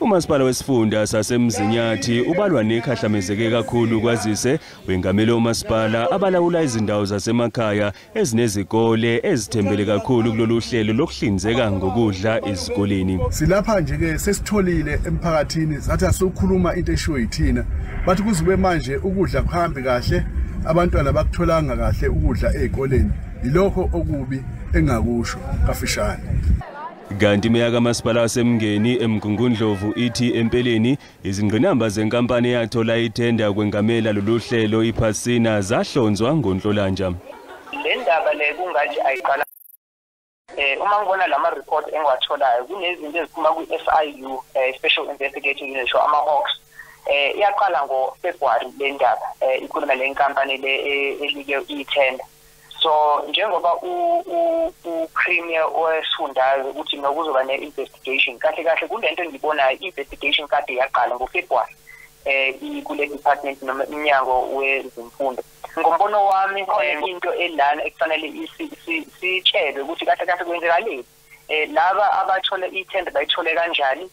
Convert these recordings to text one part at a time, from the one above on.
Umasipala wesifunda saseMzinyathi ubalwa nekhahlamezeke kakhulu kwazise wengamele umasipala abalawula izindawo zasemakhaya ezinezikole ezithembele kakhulu kulolu hlelo lokuhlinzeka ngokudla ezikoleni. Silapha nje ke sesitholile emphakathini sathi asikhuluma into eshiwo yithina bathi kuzube manje ukudla kuhambe kahle abantwana bakutholanga kahle ukudla ezikoleni yilokho okubi engakusho kafishane. Kanti meya kamasipala waseMngeni eMgungundlovu ithi empeleni izingqinamba zenkampani yathola ithenda kwengamela lolu hlelo iphasina zahlonzwa ngoNhlolanja. Le ndaba le kungathi ayiqala uma ngibona lama report engiwatholayo kunezinto eziphuma ku-SIU Special Investigating Unit ama-Hawks iyaqala ngoFebruary le ndaba ikhuluma le nkampani le elike ithenda. So njengoba u-premier wesifundazwe uthi nokuzoba ne-investigation kahle kahle kulento engibonayo i-investigation kade yaqala ngoFebruary kule department noma iminyango wezemfundo. Ngombono wami into elana ekufanele sitshelwe ukuthi kahle kahle kwenzekaleni laba abathola ithenda bayithole kanjani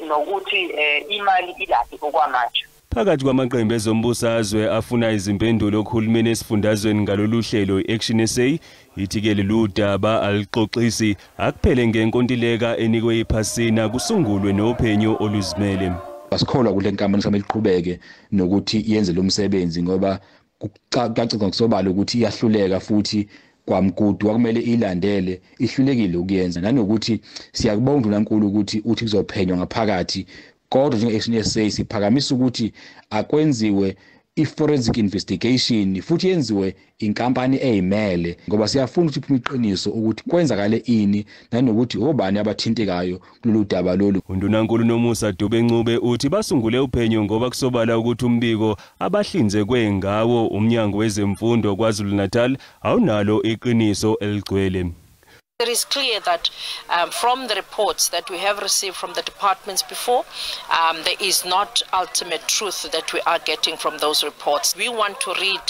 nokuthi imali ilaphi okwamanje. Phakathi kwamaqembu ezombusazwe afuna izimpendulo okuhulumeni esifundazweni ngalolu hlelo i-Action SA ithi-ke lolu daba alixoxisi akuphele ngenkontileka enikwe iphasina kusungulwe nophenyo oluzimele. Asikholwa kule nkampani samele iqhubeke nokuthi yenze lo msebenzi ngoba kucaca ngokusobala ukuthi iyahluleka futhi kwamkudu wakumele ilandele ihlulekile ukuyenza nanokuthi siyakubonga uNkulunkulu ukuthi uthi kuzophenywa ngaphakathi. Kodwa njenge-Action SA siphakamisa ukuthi akwenziwe i-forensic investigation futhi yenziwe inkampani eyimele ngoba siyafuna ukuthi iphume iqiniso ukuthi kwenzakale ini nanokuthi obani abathintekayo kulolu daba lolu. UNdunankulu Nomusa Dube-Ncube uthi basungule uphenyo ngoba kusobala ukuthi umbiko abahlinzekwe ngawo umnyango wezemfundo KwaZulu-Natal awunalo iqiniso eligcwele. It is clear that from the reports that we have received from the departments before, there is not ultimate truth that we are getting from those reports. We want to rid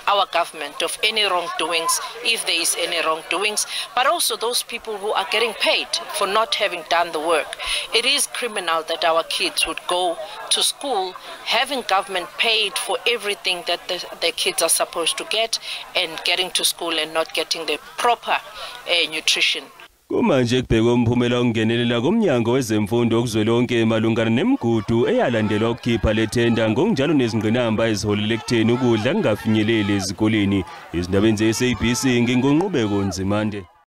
our government of any wrongdoings, if there is any wrongdoings, but also those people who are getting paid for not having done the work. It is criminal that our kids would go to school having government paid for everything that their kids are supposed to get and getting to school and not getting the proper nutrition. Kumanje kubhekwe umphumela ongenelela komnyango wezemfundo okuzwelonke malungana nemigudu eyalandelwa ukukhipha lethenda ngokunjalo nezingqinamba eziholele ekutheni ukudla kungafinyeleli ezikoleni. Izindaba ze-SABC ngingonqubeko Nzimande.